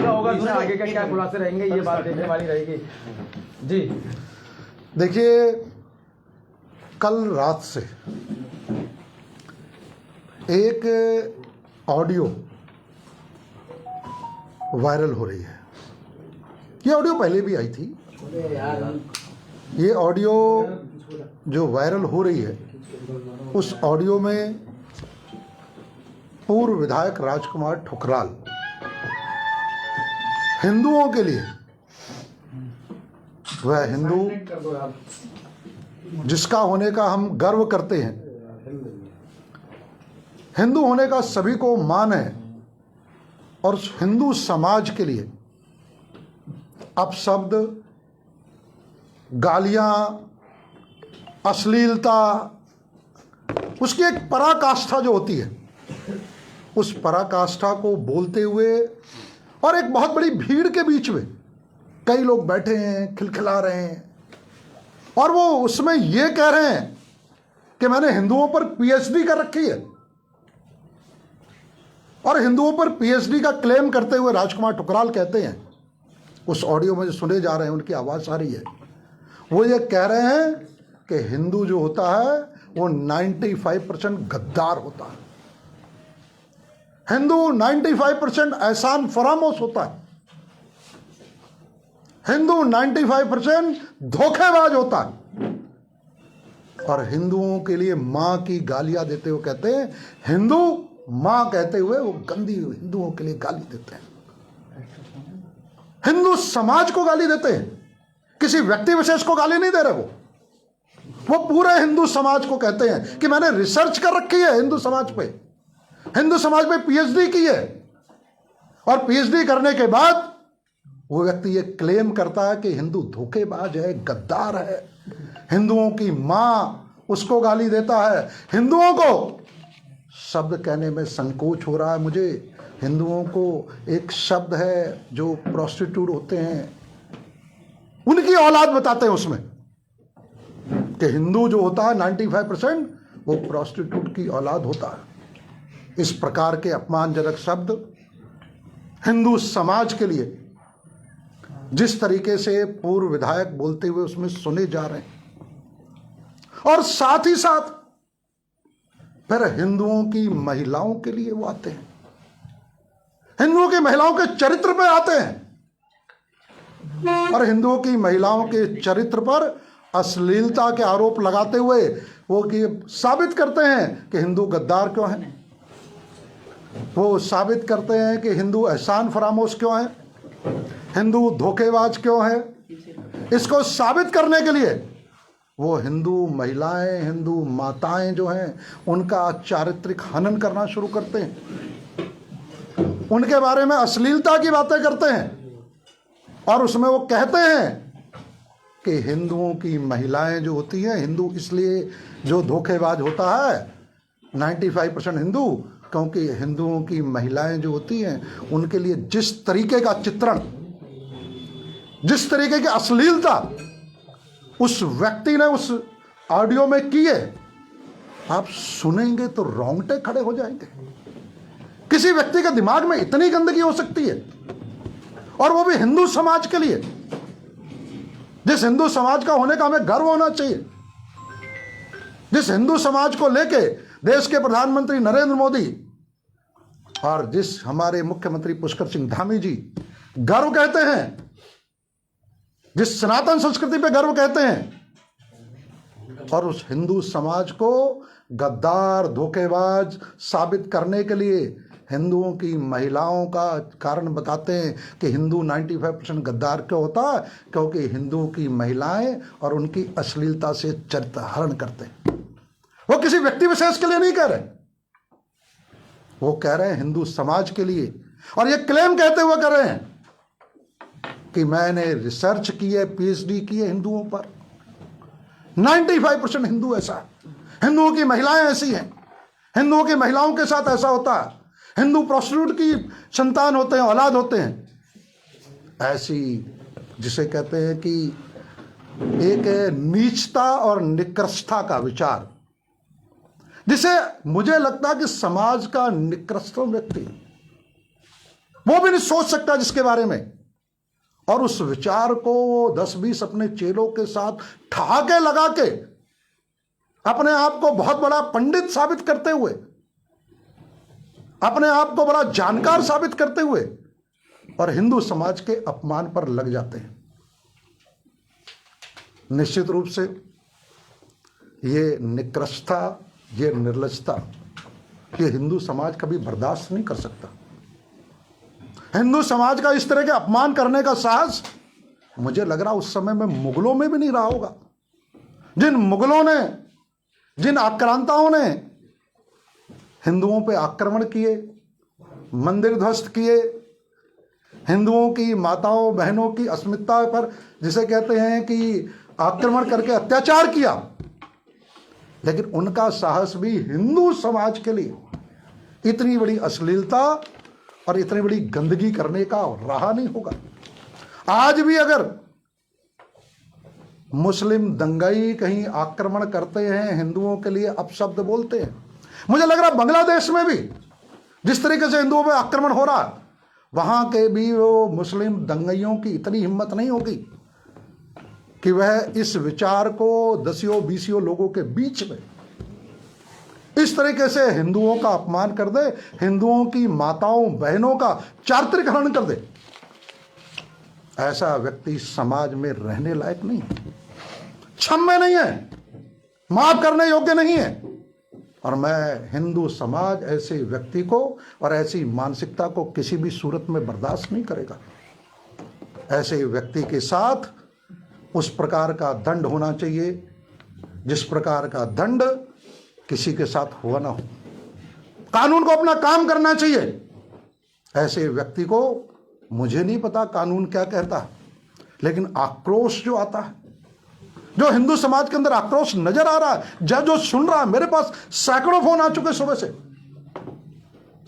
खुलासा होगा तो आगे का क्या खुलासे रहेंगे, ये बात देखने वाली रहेगी। जी देखिए, कल रात से एक ऑडियो वायरल हो रही है। ये ऑडियो पहले भी आई थी। ये ऑडियो जो वायरल हो रही है, उस ऑडियो में पूर्व विधायक राजकुमार ठुकराल हिंदुओं के लिए, वह हिंदू जिसका होने का हम गर्व करते हैं, हिंदू होने का सभी को मान है, और हिंदू समाज के लिए अपशब्द, गालियां, अश्लीलता, उसकी एक पराकाष्ठा जो होती है, उस पराकाष्ठा को बोलते हुए और एक बहुत बड़ी भीड़ के बीच में कई लोग बैठे हैं, खिलखिला रहे हैं, और वो उसमें ये कह रहे हैं कि मैंने हिंदुओं पर पीएचडी कर रखी है, और हिंदुओं पर पीएचडी का क्लेम करते हुए राजकुमार ठुकराल कहते हैं, उस ऑडियो में जो सुने जा रहे हैं, उनकी आवाज आ रही है, वो ये कह रहे हैं कि हिंदू जो होता है वो 95% गद्दार होता है, हिंदू 95% एहसान फरामोश होता है, हिंदू 95% धोखेबाज होता है, और हिंदुओं के लिए मां की गालियां देते हुए कहते हैं, हिंदू मां कहते हुए वो गंदी हिंदुओं के लिए गाली देते हैं, हिंदू समाज को गाली देते हैं, किसी व्यक्ति विशेष को गाली नहीं दे रहे, वो पूरे हिंदू समाज को कहते हैं कि मैंने रिसर्च कर रखी है हिंदू समाज पे, हिंदू समाज पे पीएचडी की है, और पीएचडी करने के बाद वो व्यक्ति ये क्लेम करता है कि हिंदू धोखेबाज है, गद्दार है, हिंदुओं की मां उसको गाली देता है, हिंदुओं को शब्द कहने में संकोच हो रहा है मुझे, हिंदुओं को एक शब्द है जो प्रोस्टिट्यूट होते हैं, उनकी औलाद बताते हैं उसमें कि हिंदू जो होता है 95% वो प्रोस्टिट्यूट की औलाद होता है। इस प्रकार के अपमानजनक शब्द हिंदू समाज के लिए जिस तरीके से पूर्व विधायक बोलते हुए उसमें सुने जा रहे हैं, और साथ ही साथ फिर हिंदुओं की महिलाओं के लिए वो आते हैं, हिंदुओं की महिलाओं के चरित्र पे आते हैं, और हिंदुओं की महिलाओं के चरित्र पर अश्लीलता के आरोप लगाते हुए वो कि साबित करते हैं कि हिंदू गद्दार क्यों है, वो साबित करते हैं कि हिंदू एहसान फरामोश क्यों है, हिंदू धोखेबाज क्यों है। इसको साबित करने के लिए वो हिंदू महिलाएं, हिंदू माताएं जो हैं उनका चारित्रिक हनन करना शुरू करते हैं, उनके बारे में अश्लीलता की बातें करते हैं, और उसमें वो कहते हैं कि हिंदुओं की महिलाएं जो होती हैं, हिंदू इसलिए जो धोखेबाज होता है 95% हिंदू, क्योंकि हिंदुओं की महिलाएं जो होती हैं उनके लिए जिस तरीके का चित्रण, जिस तरीके की अश्लीलता उस व्यक्ति ने उस ऑडियो में की है, आप सुनेंगे तो रोंगटे खड़े हो जाएंगे। किसी व्यक्ति के दिमाग में इतनी गंदगी हो सकती है, और वो भी हिंदू समाज के लिए, जिस हिंदू समाज का होने का हमें गर्व होना चाहिए, जिस हिंदू समाज को लेके देश के प्रधानमंत्री नरेंद्र मोदी और जिस हमारे मुख्यमंत्री पुष्कर सिंह धामी जी गर्व कहते हैं, जिस सनातन संस्कृति पे गर्व कहते हैं, और उस हिंदू समाज को गद्दार धोखेबाज साबित करने के लिए हिंदुओं की महिलाओं का कारण बताते हैं कि हिंदू 95% गद्दार क्यों होता है, क्योंकि हिंदुओं की महिलाएं और उनकी अश्लीलता से चरित्र हरण करते हैं। वो किसी व्यक्ति विशेष के लिए नहीं कह रहे, वो कह रहे हैं हिंदू समाज के लिए, और ये क्लेम कहते हुए कर रहे हैं कि मैंने रिसर्च की है, पीएचडी की है हिंदुओं पर, 95% हिंदू ऐसा है, हिंदुओं की महिलाएं ऐसी हैं, हिंदुओं की महिलाओं के साथ ऐसा होता है, हिंदू प्रोस्टिट्यूट की संतान होते हैं, औलाद होते हैं। ऐसी जिसे कहते हैं कि एक नीचता और निकृष्टता का विचार, जिसे मुझे लगता है कि समाज का निकृष्टतम व्यक्ति वो भी नहीं सोच सकता जिसके बारे में। और उस विचार को 10-20 अपने चेलों के साथ ठहाके लगा के अपने आप को बहुत बड़ा पंडित साबित करते हुए, अपने आप को बड़ा जानकार साबित करते हुए और हिंदू समाज के अपमान पर लग जाते हैं। निश्चित रूप से ये निकृष्टता, ये निर्लजता, ये हिंदू समाज कभी बर्दाश्त नहीं कर सकता। हिंदू समाज का इस तरह के अपमान करने का साहस मुझे लग रहा उस समय में मुगलों में भी नहीं रहा होगा। जिन मुगलों ने, जिन आक्रांताओं ने हिंदुओं पे आक्रमण किए, मंदिर ध्वस्त किए, हिंदुओं की माताओं बहनों की अस्मिता पर जिसे कहते हैं कि आक्रमण करके अत्याचार किया, लेकिन उनका साहस भी हिंदू समाज के लिए इतनी बड़ी अश्लीलता और इतनी बड़ी गंदगी करने का रहा नहीं होगा। आज भी अगर मुस्लिम दंगाई कहीं आक्रमण करते हैं, हिंदुओं के लिए अपशब्द बोलते हैं, मुझे लग रहा बांग्लादेश में भी जिस तरीके से हिंदुओं पर आक्रमण हो रहा, वहां के भी वो मुस्लिम दंगाइयों की इतनी हिम्मत नहीं होगी कि वह इस विचार को 10-20 लोगों के बीच में इस तरीके से हिंदुओं का अपमान कर दे, हिंदुओं की माताओं बहनों का चारित्रिक हनन कर दे। ऐसा व्यक्ति समाज में रहने लायक नहीं है, क्षम्य नहीं है, माफ करने योग्य नहीं है। और मैं हिंदू समाज ऐसे व्यक्ति को और ऐसी मानसिकता को किसी भी सूरत में बर्दाश्त नहीं करेगा। ऐसे व्यक्ति के साथ उस प्रकार का दंड होना चाहिए जिस प्रकार का दंड किसी के साथ हुआ ना हो। कानून को अपना काम करना चाहिए। ऐसे व्यक्ति को, मुझे नहीं पता कानून क्या कहता है, लेकिन आक्रोश जो आता है, जो हिंदू समाज के अंदर आक्रोश नजर आ रहा है, जो सुन रहा है, मेरे पास सैकड़ों फोन आ चुके सुबह से,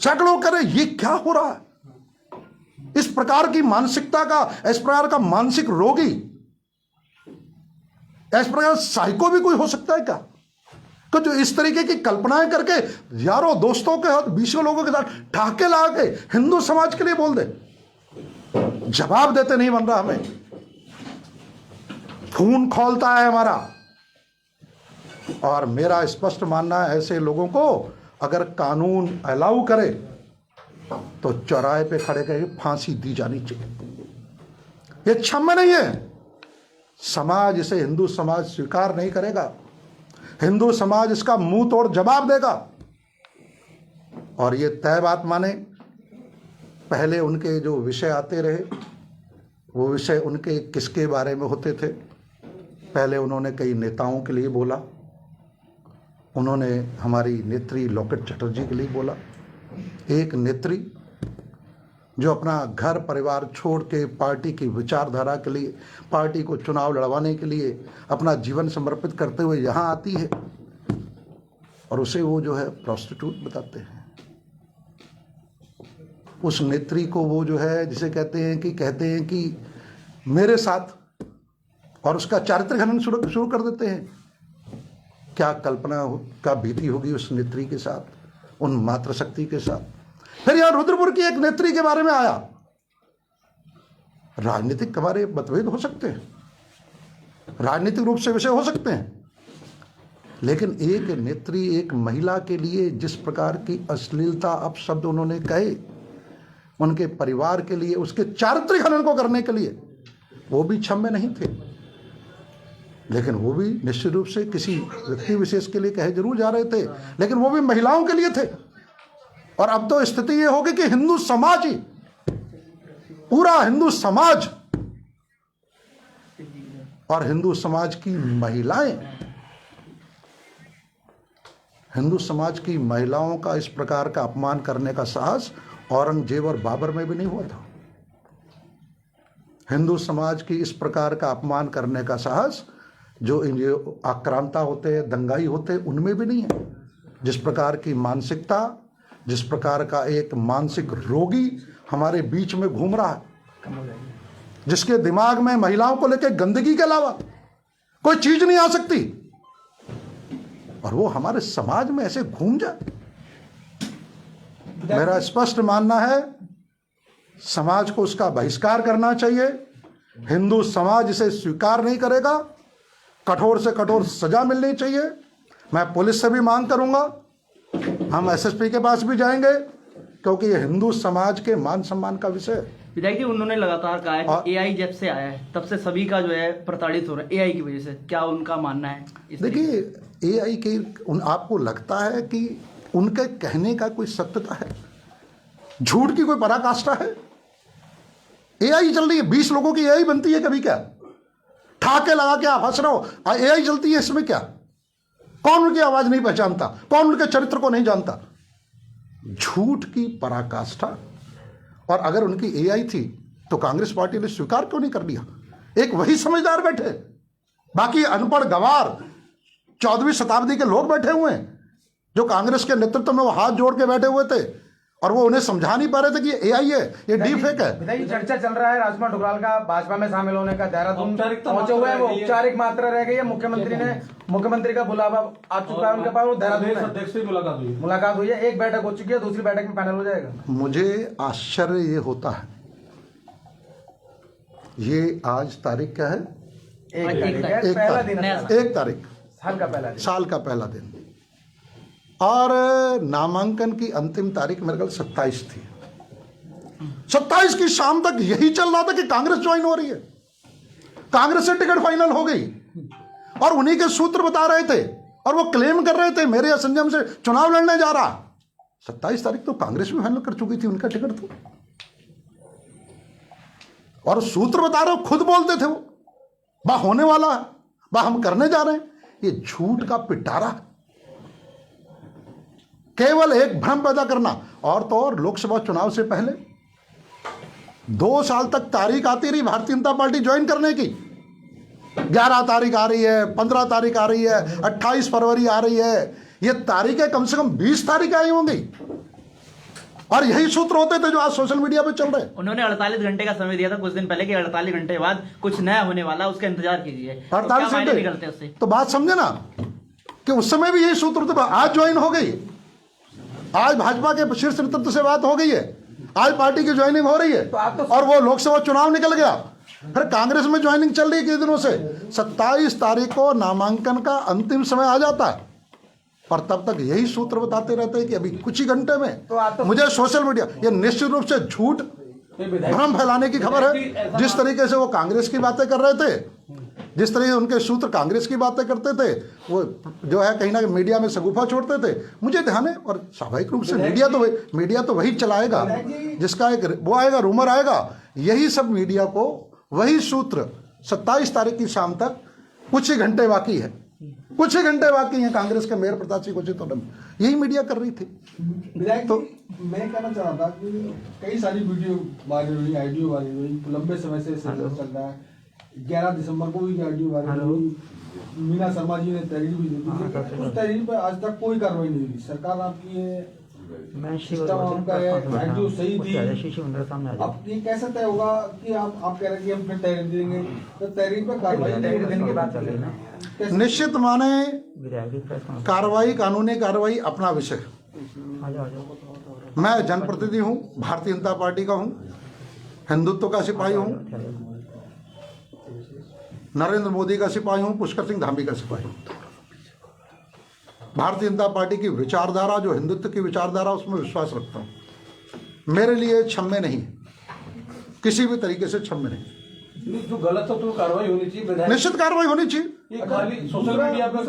सैकड़ों करे ये क्या हो रहा है। इस प्रकार की मानसिकता का, इस प्रकार का मानसिक रोगी, इस प्रकार साइको भी कोई हो सकता है क्या? तो जो इस तरीके की कल्पनाएं करके यारों दोस्तों के साथ 20 लोगों के साथ ठाके ला के हिंदू समाज के लिए बोल दे, जवाब देते नहीं बन रहा हमें। खून खौलता है हमारा। और मेरा स्पष्ट मानना है, ऐसे लोगों को अगर कानून अलाउ करे तो चौराहे पे खड़े करके फांसी दी जानी चाहिए। ये क्षम्य नहीं है। समाज इसे, हिंदू समाज स्वीकार नहीं करेगा। हिंदू समाज इसका मुंह तोड़ जवाब देगा। और ये तय बात माने, पहले उनके जो विषय आते रहे, वो विषय उनके किसके बारे में होते थे? पहले उन्होंने कई नेताओं के लिए बोला, उन्होंने हमारी नेत्री लॉकेट चटर्जी के लिए बोला। एक नेत्री जो अपना घर परिवार छोड़ के पार्टी की विचारधारा के लिए, पार्टी को चुनाव लड़वाने के लिए अपना जीवन समर्पित करते हुए यहाँ आती है, और उसे वो जो है प्रोस्टिट्यूट बताते हैं। उस नेत्री को वो जो है, जिसे कहते हैं कि मेरे साथ, और उसका चारित्रिक हनन शुरू कर देते हैं। क्या कल्पना का भीति होगी उस नेत्री के साथ, उन मातृशक्ति के साथ। फिर यहां रुद्रपुर की एक नेत्री के बारे में आया। राजनीतिक हमारे मतभेद हो सकते हैं, राजनीतिक रूप से विषय हो सकते हैं, लेकिन एक नेत्री, एक महिला के लिए जिस प्रकार की अश्लीलता अपशब्द उन्होंने कहे, उनके परिवार के लिए, उसके चारित्रिक हनन को करने के लिए, वो भी क्षम्य नहीं थे। लेकिन वो भी निश्चित रूप से किसी व्यक्ति विशेष के लिए कहे जरूर जा रहे थे, लेकिन वो भी महिलाओं के लिए थे। और अब तो स्थिति ये होगी कि हिंदू समाज ही, पूरा हिंदू समाज और हिंदू समाज की महिलाएं, हिंदू समाज की महिलाओं का इस प्रकार का अपमान करने का साहस औरंगजेब और बाबर में भी नहीं हुआ था। हिंदू समाज की इस प्रकार का अपमान करने का साहस जो आक्रांता होते हैं, दंगाई होते हैं, उनमें भी नहीं है। जिस प्रकार की मानसिकता, जिस प्रकार का एक मानसिक रोगी हमारे बीच में घूम रहा है, जिसके दिमाग में महिलाओं को लेकर गंदगी के अलावा कोई चीज नहीं आ सकती, और वो हमारे समाज में ऐसे घूम जाए। मेरा स्पष्ट मानना है समाज को उसका बहिष्कार करना चाहिए। हिंदू समाज इसे स्वीकार नहीं करेगा, कठोर से कठोर सजा मिलनी चाहिए। मैं पुलिस से भी मांग करूंगा, हम एसएसपी के पास भी जाएंगे, क्योंकि ये हिंदू समाज के मान सम्मान का विषय है। विधायक जी, उन्होंने लगातार कहा है कि एआई जब से आया है तब से सभी का जो है प्रताड़ित हो रहा है एआई की वजह से, क्या उनका मानना है? देखिए, एआई की आपको लगता है कि उनके कहने का कोई सत्यता है? झूठ की कोई पराकाष्ठा है? एआई चल रही है, 20 लोगों की एआई बनती है कभी? क्या ठाके लगा के आप हंस रहे हो? एआई चलती है, इसमें क्या? कौन उनकी आवाज नहीं पहचानता? कौन उनके चरित्र को नहीं जानता? झूठ की पराकाष्ठा। और अगर उनकी एआई थी तो कांग्रेस पार्टी ने स्वीकार क्यों नहीं कर लिया? एक वही समझदार बैठे, बाकी अनपढ़ गवार 14वीं शताब्दी के लोग बैठे हुए हैं, जो कांग्रेस के नेतृत्व में वो हाथ जोड़ के बैठे हुए थे, और वो उन्हें समझा नहीं पा रहे थे कि ये एआई है, ये डीप फेक है। विधायक, चर्चा चल रहा है राजकुमार ठुकराल का भाजपा में शामिल होने का। देहरादून पहुंचे हुए हैं, वो औपचारिक मात्रा रह गई है। मुख्यमंत्री का बुलावा आ चुका है उनके पास, वो देहरादून अध्यक्ष से मुलाकात हुई है। एक बैठक हो चुकी है, दूसरी बैठक में फाइनल हो जाएगा। मुझे आश्चर्य ये होता है, ये आज तारीख क्या है? 1 तारीख, साल का पहला दिन, और नामांकन की अंतिम तारीख मेरे ख्याल 27 थी। 27 की शाम तक यही चल रहा था कि कांग्रेस ज्वाइन हो रही है, कांग्रेस से टिकट फाइनल हो गई, और उन्हीं के सूत्र बता रहे थे, और वो क्लेम कर रहे थे मेरे या संजम से चुनाव लड़ने जा रहा। 27 तारीख तो कांग्रेस भी फाइनल कर चुकी थी उनका टिकट तो, और सूत्र बता रहे हो, खुद बोलते थे वो, बा होने वाला है, बा हम करने जा रहे हैं। ये झूठ का पिटारा, केवल एक भ्रम पैदा करना। और तो और लोकसभा चुनाव से पहले 2 साल तक तारीख आती रही भारतीय जनता पार्टी ज्वाइन करने की। 11 तारीख आ रही है, 15 तारीख आ रही है, 28 फरवरी आ रही है, ये तारीखें कम से कम 20 तारीख आई होंगी, और यही सूत्र होते थे जो आज सोशल मीडिया पे चल रहे हैं। उन्होंने 48 घंटे का समय दिया था कुछ दिन पहले कि 48 घंटे बाद कुछ नया होने वाला, उसका इंतजार कीजिए। 48 घंटे तो बात समझे ना, कि उस समय भी यही सूत्र थे। आज ज्वाइन हो गई, आज भाजपा के शीर्ष नेतृत्व से बात हो गई है, आज पार्टी की ज्वाइनिंग हो रही है, और वो लोकसभा चुनाव निकल गया, फिर कांग्रेस में ज्वाइनिंग चल रही है कई दिनों से। 27 तारीख को नामांकन का अंतिम समय आ जाता है, और तब तक यही सूत्र बताते रहते हैं कि अभी कुछ ही घंटे में। तो मुझे सोशल मीडिया ये निश्चित रूप से झूठ, भ्रम फैलाने की खबर है। जिस तरीके से वो कांग्रेस की बातें कर रहे थे, जिस तरह उनके सूत्र कांग्रेस की बातें करते थे, वो जो है कहीं ना कहीं मीडिया में शगुफा छोड़ते थे, मुझे ध्यान है। और स्वाभाविक रूप से मीडिया तो वही चलाएगा जिसका एक वो आएगा, रूमर आएगा। यही सब मीडिया को वही सूत्र 27 तारीख की शाम तक कुछ ही घंटे बाकी है, कुछ ही घंटे बाकी हैं कांग्रेस के मेयर प्रताप सिंह को जितोड़न, यही मीडिया कर रही थी। तो मैं कहना चाह रहा था कि कई सारी वीडियो वायरल हुई, ऑडियो वायरल हुई, लंबे समय से चल रहा है। 11 दिसंबर को भी ऑडियो वायरल हुई, मीना शर्मा जी ने तहरीर भी दी थी, उस तहरीर पर आज तक कोई कार्रवाई नहीं हुई। सरकार आपकी है, सिस्टम आपका है, ऑडियो सही थी, अब ये कैसे तय होगा कि आप कह रहे हैं कि हम फिर तहरीर देंगे, तो तहरीर पर कार्रवाई देने की बात चल रही है ना। निश्चित माने कार्रवाई, कानूनी कार्रवाई अपना विषय। मैं जनप्रतिनिधि हूँ, भारतीय जनता पार्टी का हूँ, हिंदुत्व का सिपाही हूँ, नरेंद्र मोदी का सिपाही हूँ, पुष्कर सिंह धामी का सिपाही हूँ। भारतीय जनता पार्टी की विचारधारा, जो हिंदुत्व की विचारधारा, उसमें विश्वास रखता हूँ। मेरे लिए क्षम्य नहीं, किसी भी तरीके से क्षम्य नहीं। जो गलत हो तो कार्रवाई होनी चाहिए, निश्चित कार्रवाई होनी चाहिए। ये खाली सोशल मीडिया पर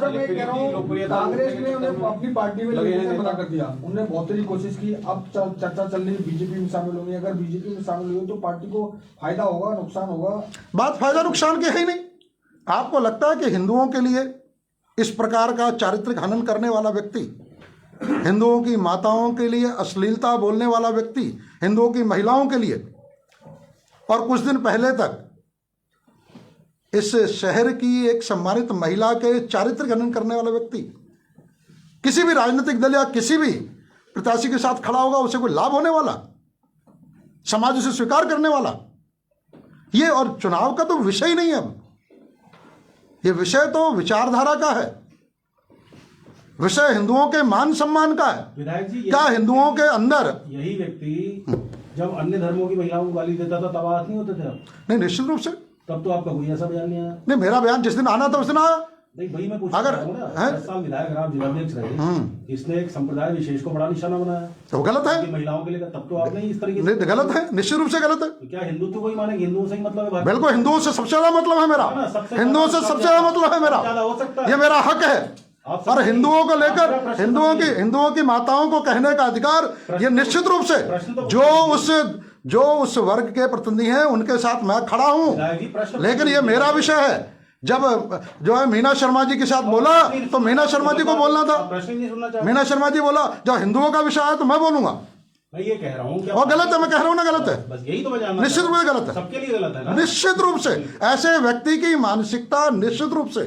कांग्रेस ने उन्हें अपनी पार्टी में लेने से मना कर दिया, उन्होंने बहुत ही कोशिश की। अब चर्चा चल रही है बीजेपी में शामिल होंगे, अगर बीजेपी में शामिल हुए तो पार्टी को फायदा होगा, नुकसान होगा? बात फायदा नुकसान की है ही नहीं। आपको लगता है कि हिंदुओं के लिए इस प्रकार का चारित्रिक हनन करने वाला व्यक्ति, हिंदुओं की माताओं के लिए अश्लीलता बोलने वाला व्यक्ति, हिंदुओं की महिलाओं के लिए, और कुछ दिन पहले तक इस शहर की एक सम्मानित महिला के चारित्रिक हनन करने वाला व्यक्ति, किसी भी राजनीतिक दल या किसी भी प्रत्याशी के साथ खड़ा होगा, उसे कोई लाभ होने वाला, समाज उसे स्वीकार करने वाला, ये और चुनाव का तो विषय ही नहीं है। अब ये विषय तो विचारधारा का है, विषय हिंदुओं के मान सम्मान का है। क्या हिंदुओं के अंदर यही व्यक्ति जब अन्य धर्मों की महिलाओं को गाली देता था तब आवाज नहीं होते थे आप? नहीं, निश्चित रूप से तब तो आपका कोई ऐसा बयान नहीं आया। नहीं, मेरा बयान जिस दिन आना था उस दिन आया। नहीं भाई, मैं अगर- हैं? 10 साल विधायक रहा, जिलाध्यक्ष रहे, इसने एक संप्रदाय विशेष को बड़ा निशाना बनाया तो गलत है, कि महिलाओं के लिए, तब तो आपने इस तरीके से, नहीं गलत है, निश्चित रूप से गलत है। तो क्या हिंदुत्व को ही माने? हिंदुओं से ही मतलब है भारत? बिल्कुल, हिंदुओं से सबसे ज्यादा मतलब है मेरा, हिंदुओं से सबसे ज्यादा मतलब है मेरा, ज्यादा हो सकता है। ये मेरा हक है। और हिंदुओं को लेकर हिंदुओं की माताओं को कहने का अधिकार, ये निश्चित रूप से जो उस वर्ग के प्रतिनिधि हैं उनके साथ मैं खड़ा हूं। लेकिन ये मेरा विषय है। जब जो है मीना शर्मा जी के साथ बोला तो मीना शर्मा जी को बोलना था। प्रश्न नहीं सुनना चाहता। मीना शर्मा जी बोला, जब हिंदुओं का विषय है तो मैं बोलूंगा। मैं ये कह रहा हूँ कि और गलत है, मैं कह रहा हूं ना गलत है, बस यही तो मैं जानना निश्चित रूप से चाहता हूँ। गलत है, सबके लिए गलत है ना? निश्चित रूप से। ऐसे व्यक्ति की मानसिकता निश्चित रूप से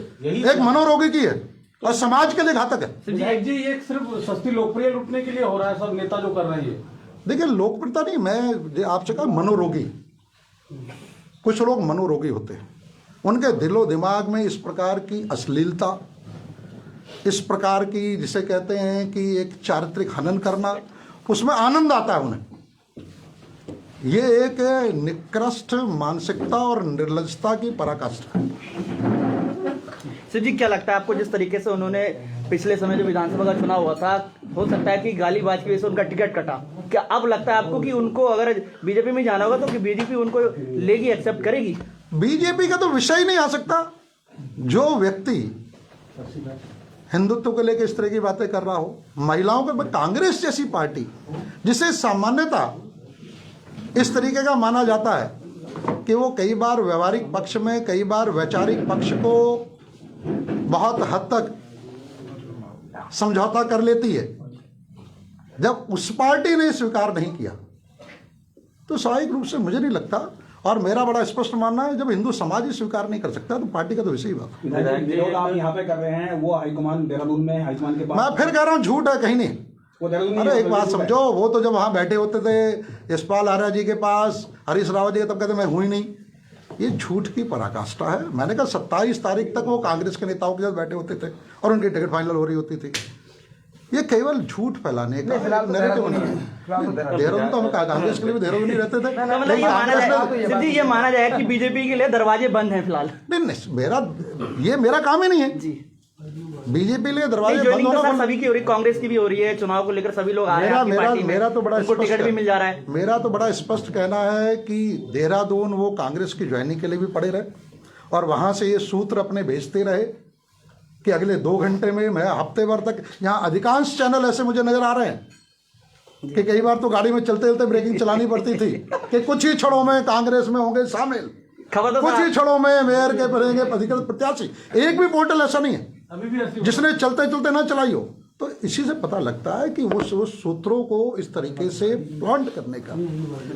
एक मनोरोगी की है और समाज के लिए घातक है। विधायक जी, ये सिर्फ सस्ती लोकप्रिय लूटने के लिए हो रहा है, सब नेता जो कर रहे हैं। देखिए, लोकप्रियता नहीं, मैं आपसे कहा मनोरोगी, कुछ लोग मनोरोगी होते हैं, उनके दिलो दिमाग में इस प्रकार की अश्लीलता, इस प्रकार की जिसे कहते हैं कि एक चारित्रिक हनन करना, उसमें आनंद आता है उन्हें। ये एक निकृष्ट मानसिकता और निर्लज्जता की पराकाष्ठा है। सर जी, क्या लगता है आपको, जिस तरीके से उन्होंने पिछले समय जो विधानसभा का चुनाव हुआ था, हो सकता है कि गालीबाज की वजह से उनका टिकट कटा, क्या अब लगता है आपको कि उनको अगर बीजेपी में जाना होगा तो कि बीजेपी उनको लेगी, एक्सेप्ट करेगी? बीजेपी का तो विषय ही नहीं आ सकता। जो व्यक्ति हिंदुत्व को लेकर इस तरह की बातें कर रहा हो, महिलाओं को, कांग्रेस जैसी पार्टी जिसे सामान्यतः इस तरीके का माना जाता है कि वो कई बार व्यवहारिक पक्ष में, कई बार वैचारिक पक्ष को बहुत हद तक समझौता कर लेती है, जब उस पार्टी ने स्वीकार नहीं किया तो स्वाभाविक रूप से मुझे नहीं लगता, और मेरा बड़ा स्पष्ट मानना है, जब हिंदू समाज ही स्वीकार नहीं कर सकता तो पार्टी का तो विषय ही बात। विरोध आप यहाँ पे कर रहे हैं, वो हाईकमान देहरादून में, हाईकमान के पास। मैं फिर कह रहा हूँ, झूठ है, कहीं नहीं। वो देहरादून अरे एक बात समझो, वो तो जब वहां बैठे होते थे यशपाल आर्या जी के पास, हरीश रावत जी, तब कहते मैं हुई नहीं। ये झूठ की पराकाष्ठा है। मैंने कहा 27 तारीख तक वो कांग्रेस के नेताओं के साथ बैठे होते थे और उनकी टिकट फाइनल हो रही होती थी। ये केवल झूठ फैलाने का नैरेटिव नहीं है। देहरादून तो हम कांग्रेस के लिए भी देहरादून नहीं रहते थे। मतलब ये माना जाए, सिद्ध जी, ये माना जाए कि बीजेपी के लिए दरवाजे बंद हैं फिलहाल? नहीं, मेरा काम ही नहीं है जी। बीजेपी लिए दरवाजे बंद होना सभी की हो रही, कांग्रेस की भी हो रही है, चुनाव को लेकर सभी लोग आ रहे हैं। मेरा तो बड़ा टिकट भी मिल जा रहा है। मेरा तो बड़ा स्पष्ट कहना है कि देहरादून वो कांग्रेस की ज्वाइनिंग के लिए भी पड़े रहे और वहां से ये सूत्र अपने भेजते रहे कि अगले 2 घंटे में, मैं हफ्ते भर तक, यहाँ अधिकांश चैनल ऐसे मुझे नजर आ रहे हैं कि कई बार तो गाड़ी में चलते चलते ब्रेकिंग चलानी पड़ती थी कि कुछ ही क्षणों में कांग्रेस में होंगे शामिल, कुछ ही क्षणों में मेयर के बनेंगे अधिकृत प्रत्याशी। एक भी पोर्टल ऐसा नहीं है जिसने चलते चलते ना चलाई हो। तो इसी से पता लगता है कि वो सूत्रों को इस तरीके से प्लांट करने का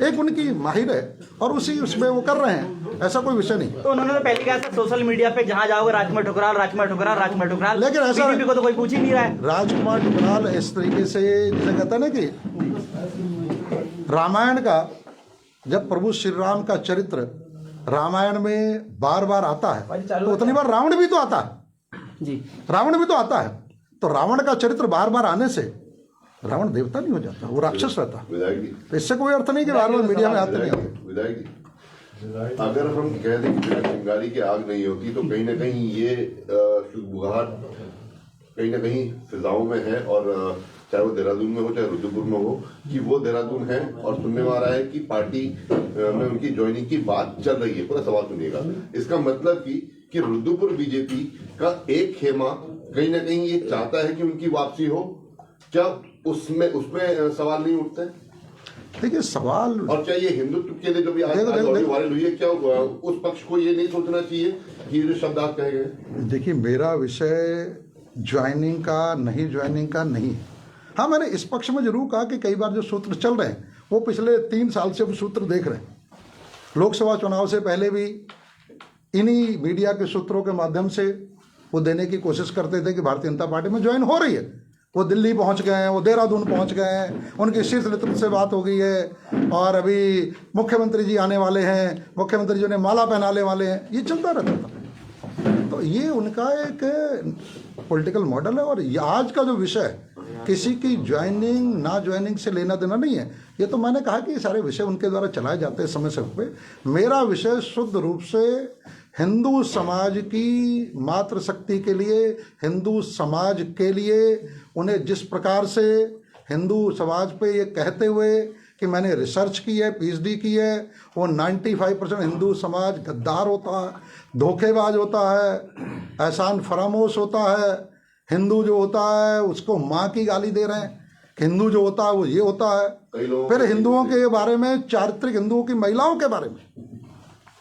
एक उनकी माहिर है और उसी उसमें वो कर रहे हैं, ऐसा कोई विषय नहीं। तो उन्होंने तो पहले कहा था सोशल मीडिया पे जहां जाओगे राजकुमार ठुकराल, राजकुमार ठुकराल, राजकुमार ठुकराल, लेकिन ऐसा बीजेपी को तो कोई पूछ ही नहीं रहा है। राजकुमार ठुकराल इस तरीके से जिसे कहता है ना कि रामायण का, जब प्रभु श्री राम का चरित्र रामायण में बार बार आता है तो उतनी बार रावण भी तो आता है जी, रावण भी तो आता है। तो रावण का चरित्र बार बार आने से रावण देवता नहीं हो जाता, वो राक्षस रहता। तो इससे कोई अर्थ नहीं कि बार बार मीडिया में आते नहीं आते। विधायक जी, अगर हम कह दें कि चिंगारी की आग नहीं होती तो कहीं ना कहीं ये शुभबुगाहट कहीं ना कहीं फिजाओं में है, और चाहे वो देहरादून में हो चाहे रुद्रपुर में हो, कि वो देहरादून है और सुनने में आ रहा है कि पार्टी में उनकी ज्वाइनिंग की बात चल रही है। पूरा सवाल सुनिएगा। इसका मतलब कि रुद्रपुर बीजेपी का एक खेमा कहीं ना कहीं ये चाहता है कि उनकी वापसी हो, क्या उसमें सवाल नहीं उठते? देखिए सवाल, और क्या ये हिंदुत्व के लिए जो भी आज ऑडियो वायरल हुई है, क्या उस पक्ष को ये नहीं सोचना चाहिए कि ये जो शब्द आप कहे गए? देखिए, मेरा विषय ज्वाइनिंग का नहीं, ज्वाइनिंग का नहीं है। हाँ, मैंने इस पक्ष में जरूर कहा कि कई बार जो सूत्र चल रहे हैं वो पिछले 3 साल से वो सूत्र देख रहे हैं। लोकसभा चुनाव से पहले भी इन्हीं मीडिया के सूत्रों के माध्यम से वो देने की कोशिश करते थे कि भारतीय जनता पार्टी में ज्वाइन हो रही है। वो दिल्ली पहुंच गए हैं, वो देहरादून पहुंच गए हैं, उनके शीर्ष नेतृत्व से बात हो गई है और अभी मुख्यमंत्री जी आने वाले हैं, मुख्यमंत्री जी ने माला पहनाने वाले हैं, ये चलता रहता था। तो ये उनका एक पॉलिटिकल मॉडल है। और आज का जो विषय है किसी की ज्वाइनिंग ना ज्वाइनिंग से लेना देना नहीं है। ये तो मैंने कहा कि ये सारे विषय उनके द्वारा चलाए जाते हैं समय समय पे। मेरा विषय शुद्ध रूप से हिंदू समाज की मातृशक्ति के लिए, हिंदू समाज के लिए, उन्हें जिस प्रकार से हिंदू समाज पे ये कहते हुए कि मैंने रिसर्च की है, पीएचडी की है, वो 95% हिंदू समाज गद्दार होता है, धोखेबाज होता है, एहसान फरामोश होता है। हिंदू जो होता है उसको माँ की गाली दे रहे हैं, हिंदू जो होता है वो ये होता है। फिर हिंदुओं के बारे में, चारित्रिक हिंदुओं की महिलाओं के बारे में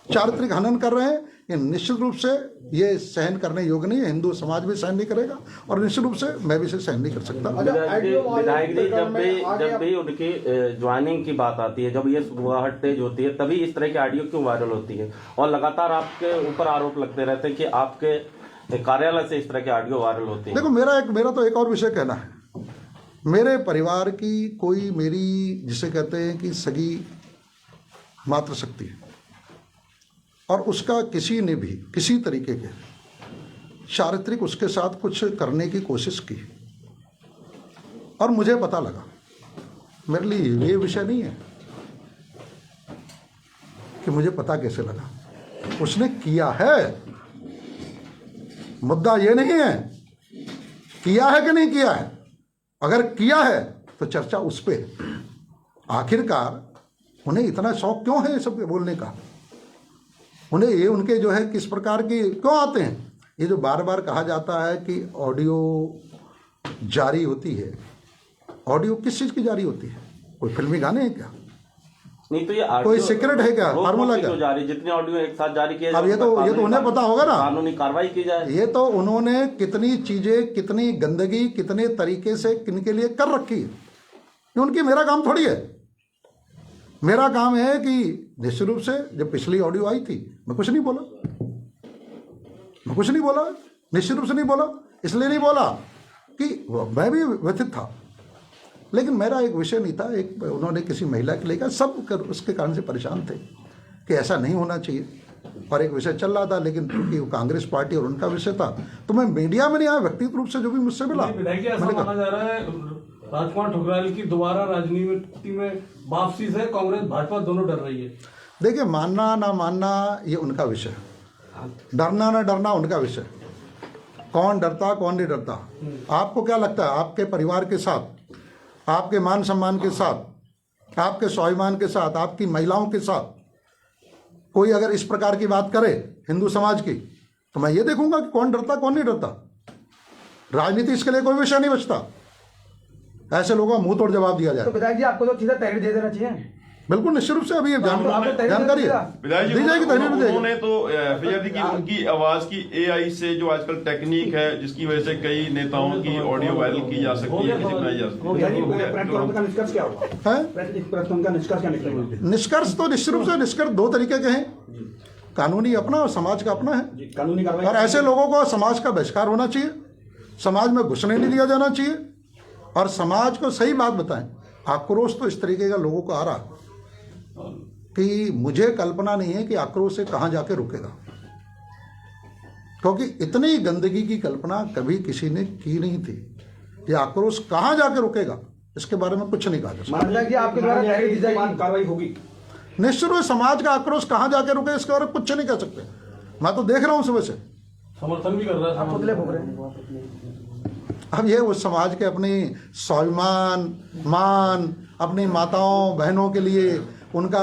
चारित्रिक हनन कर रहे हैं। ये निश्चित रूप से ये सहन करने योग्य नहीं है। हिंदू समाज भी सहन नहीं करेगा और निश्चित रूप से मैं भी इसे सहन नहीं कर सकता। विधायक जी, जब भी उनकी ज्वाइनिंग की बात आती है, जब ये सुगबुगाहट तेज होती है, तभी इस तरह की ऑडियो क्यों वायरल होती है? और लगातार आपके ऊपर आरोप लगते रहते हैं कि आपके कार्यालय से इस तरह की ऑडियो वायरल होती है। देखो, मेरा तो एक और विषय कहना है। मेरे परिवार की कोई, मेरी जिसे कहते हैं कि सगी मातृशक्ति है, और उसका किसी ने भी किसी तरीके के चारित्रिक उसके साथ कुछ करने की कोशिश की और मुझे पता लगा, मेरे लिए ये विषय नहीं है कि मुझे पता कैसे लगा, उसने किया है। मुद्दा ये नहीं है किया है कि नहीं किया है। अगर किया है तो चर्चा उस पे है। आखिरकार उन्हें इतना शौक क्यों है ये सब बोलने का? उन्हें ये उनके जो है किस प्रकार की क्यों आते हैं? ये जो बार बार कहा जाता है कि ऑडियो जारी होती है, ऑडियो किस चीज़ की जारी होती है? कोई फिल्मी गाने हैं क्या? नहीं तो ये कोई सीक्रेट है क्या? फार्मूला क्या? जारी, जितने ऑडियो एक साथ जारी किए, अब ये तो उन्हें पता होगा ना, कानूनी कार्रवाई की जाए। ये तो उन्होंने कितनी चीजें, कितनी गंदगी, कितने तरीके से किनके लिए कर रखी है, ये उनकी, मेरा काम थोड़ी है। मेरा काम है कि निश्चित रूप से जब पिछली ऑडियो आई थी मैं कुछ नहीं बोला, निश्चित रूप से नहीं बोला। इसलिए नहीं बोला कि मैं भी व्यथित था, लेकिन मेरा एक विषय नहीं था। एक उन्होंने किसी महिला के लेकर सब उसके कारण से परेशान थे कि ऐसा नहीं होना चाहिए, और एक विषय चल रहा था। लेकिन क्योंकि वो कांग्रेस पार्टी और उनका विषय था तो मैं मीडिया में नहीं आया, व्यक्तिगत रूप से जो भी मुझसे मिला। ऐसा माना जा रहा है राजकुमार ठुकराल की दोबारा राजनीति में वापसी से कांग्रेस भाजपा दोनों डर रही है। देखिए, मानना ना मानना ये उनका विषय है, डरना ना डरना उनका विषय। कौन डरता कौन नहीं डरता, आपको क्या लगता है? आपके परिवार के साथ, आपके मान सम्मान के साथ, आपके स्वाभिमान के साथ, आपकी महिलाओं के साथ कोई अगर इस प्रकार की बात करे हिंदू समाज की, तो मैं ये देखूंगा कि कौन डरता कौन नहीं डरता। राजनीति इसके लिए कोई विषय नहीं बचता। ऐसे लोगों का मुंह तोड़ जवाब दिया जाए। तो विधायक जी, आपको तो सीधा तहरीर दे देना चाहिए। बिल्कुल, निश्चित रूप से अभी जानकारी दी जाएगी, उन्होंने तो एफआईआर दी कि उनकी आवाज की एआई से जो आजकल टेक्निक है, जिसकी वजह से कई नेताओं की ऑडियो वायरल की जा सकती है, बनाई जा सकती है। निष्कर्ष तो निश्चित रूप से निष्कर्ष दो तरीके के हैं, कानूनी अपना और समाज का अपना है। कानूनी कार्रवाई, और ऐसे लोगों को समाज का बहिष्कार होना चाहिए, समाज में घुसने नहीं दिया जाना चाहिए, और समाज को सही बात बताएं। आक्रोश तो इस तरीके का लोगों को आ रहा कि मुझे कल्पना नहीं है कि आक्रोश से कहां जाके रुकेगा, क्योंकि इतनी गंदगी की कल्पना कभी किसी ने की नहीं थी। ये आक्रोश कहां जाके रुकेगा इसके बारे में कुछ नहीं कहा जा सकता। आपके द्वारा तहरीर दी जाएगी, कार्रवाई होगी। निश्चित रूप से समाज का आक्रोश कहां जाके रुके इसके बारे में कुछ नहीं कह सकते। मैं तो देख रहा हूं सुबह से समर्थन भी कर रहा है, पुतले फूक रहे हैं। अब ये उस समाज के अपनी स्वाभिमान, मान, अपनी माताओं बहनों के लिए उनका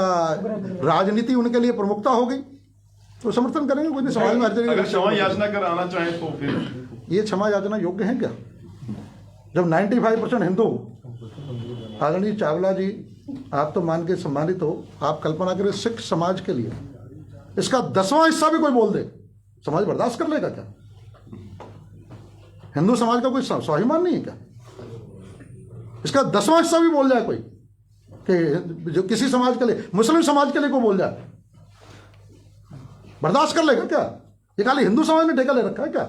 राजनीति उनके लिए प्रमुखता हो गई तो समर्थन करेंगे। कोई नहीं, समाज में हर जगह अगर क्षमा याचना कर आना चाहें तो फिर ये क्षमा याचना योग्य है क्या? जब 95% हिंदू, आदरणीय चावला जी आप तो मान के सम्मानित हो, आप कल्पना करें सिख समाज के लिए इसका 10वां हिस्सा भी कोई बोल दे, समाज बर्दाश्त कर लेगा क्या? हिंदू समाज का कोई स्वाभिमान नहीं है क्या? इसका 10वां हिस्सा भी बोल जाए कोई, कि जो किसी समाज के लिए, मुस्लिम समाज के लिए कोई बोल जाए, बर्दाश्त कर लेगा क्या? ये खाली हिंदू समाज ने ठेका ले रखा है क्या?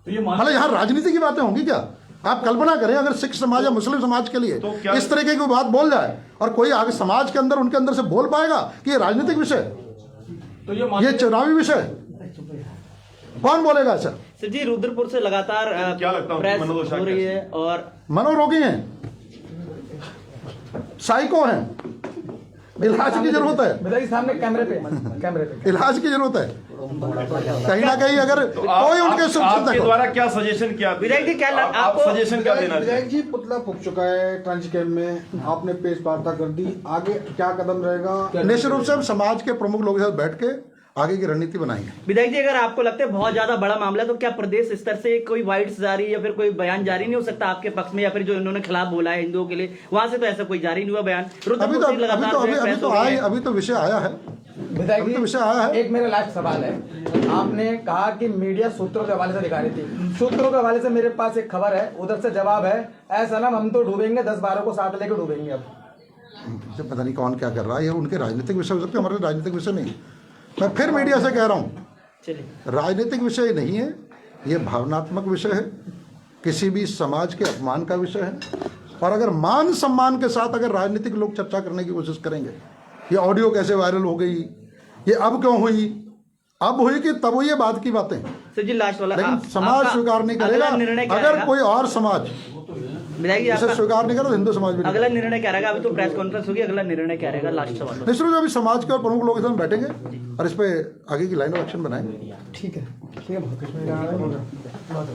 तो ये मतलब यहाँ राजनीति की बातें होंगी क्या? आप कल्पना करें अगर सिख समाज या मुस्लिम समाज के लिए तो इस तरीके की बात बोल जाए और कोई आगे समाज के अंदर उनके अंदर से बोल पाएगा कि ये राजनीतिक विषय, तो ये ये चुनावी विषय, कौन बोलेगा ऐसा? सर जी रुद्रपुर से लगातार क्या लगता है उनकी प्रेस मनोदशा हो रही कैसी है और मनोरोगी हैं, साइको हैं, इलाज की जरूरत है, बताइए सामने कैमरे पे इलाज की जरूरत है। कहीं ना कहीं अगर तो कोई उनके आपके द्वारा क्या सजेशन क्या विधायक जी, क्या आप आपको- सजेशन क्या देना विधायक जी पुतला फूक चुका है ट्रांजिट कैंप में, आपने पेश वार्ता कर दी, आगे क्या कदम रहेगा? निश्चित रूप से हम समाज के प्रमुख लोगों के साथ बैठ के आगे की रणनीति बनाएंगे। विधायक जी, अगर आपको लगता है बहुत ज्यादा बड़ा मामला है तो क्या प्रदेश स्तर से कोई वाइट्स जारी या फिर कोई बयान जारी नहीं हो सकता आपके पक्ष में, या फिर जो इन्होंने खिलाफ बोला है हिंदुओं के लिए, वहां से तो ऐसा कोई जारी नहीं हुआ बयान? रुद्रपुर से लगातार प्रेस हो रही है। अभी तो विषय आया है, विधायक अभी तो जी, विषय आया है। एक मेरा लास्ट सवाल है। आपने कहा कि मीडिया सूत्रों के हवाले से दिखा रही थी, सूत्रों के हवाले से मेरे पास एक खबर है, उधर से जवाब है, ऐसा ना हम तो डूबेंगे, 10-12 को साथ लेकर डूबेंगे। अब मुझे पता नहीं कौन क्या कर रहा है, ये उनके राजनीतिक विषय हो सकते हैं, हमारे राजनीतिक विषय नहीं। मैं फिर मीडिया से कह रहा हूँ, चलिए, राजनीतिक विषय नहीं है, ये भावनात्मक विषय है, किसी भी समाज के अपमान का विषय है। और अगर मान सम्मान के साथ अगर राजनीतिक लोग चर्चा करने की कोशिश करेंगे, ये ऑडियो कैसे वायरल हो गई, ये अब क्यों हुई, अब हुई कि तब हुई, ये बात की बातें। सर जी लास्ट वाला, लेकिन समाज स्वीकार नहीं करेगा। अगर कोई और समाज विधायक जी इसे आपका स्वीकार नहीं करे तो हिंदू समाज भी नहीं अगला निर्णय क्या रहेगा? अभी तो प्रेस कॉन्फ्रेंस होगी, अगला निर्णय क्या रहेगा? लास्ट सवाल। निश्चित रूप से अभी समाज के और प्रमुख लोगों के साथ बैठेंगे और इस पे आगे की लाइन ऑफ एक्शन बनाएंगे। ठीक है, बहुत